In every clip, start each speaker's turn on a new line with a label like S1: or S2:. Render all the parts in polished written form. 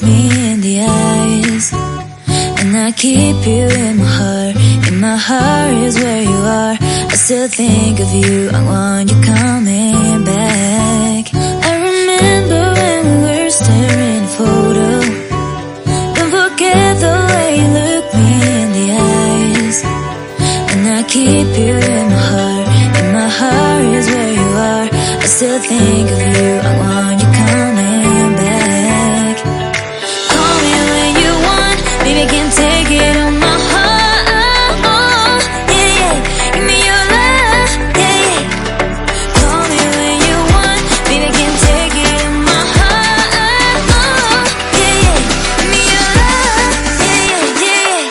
S1: me in the eyes, and I keep you in my heart. In my heart is where you are. I still think of you, I want you coming back. I remember when we were staring at a photo. Don't forget the way you look me in the eyes, and I keep you in my heart. In my heart is where you are. I still think of you, I want you coming back. Call me when you want, baby, I can't take it on my heart. Yeah, yeah, give me your love, yeah, yeah. Call me when you want, baby, I can't take it on my heart. Yeah, yeah, give me your love, yeah, yeah, yeah.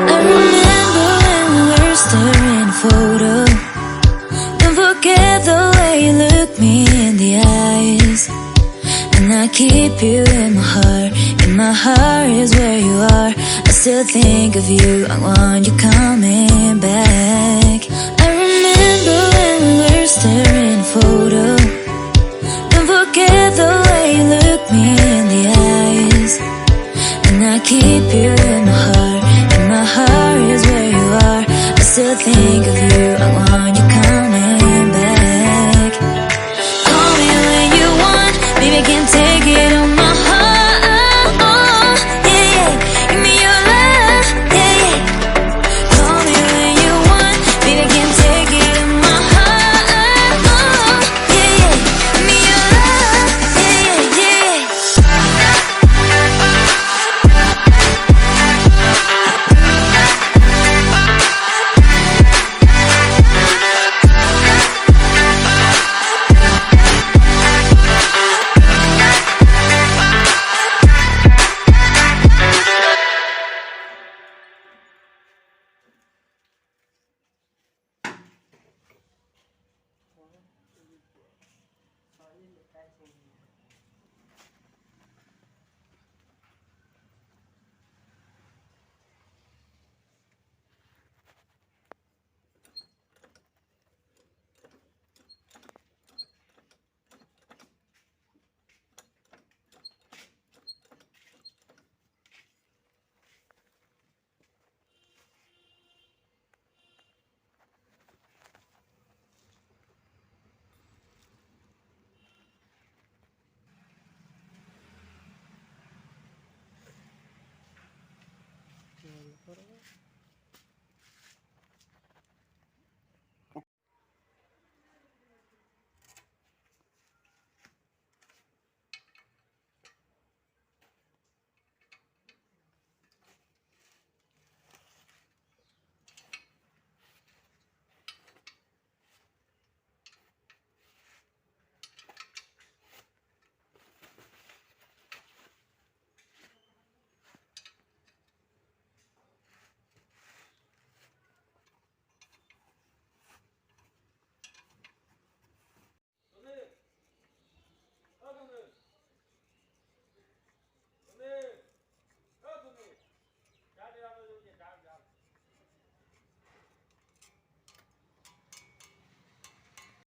S1: I remember when we were staring at a photo. Don't forget the way you look me in the eyes, and I keep you in my heart. In my heart is where you are. I still think of you, I want you coming back. I remember when we were staring at a photo. Don't forget the way you look me in the eyes, and I keep you in my heart. In my heart is where you are. I still think of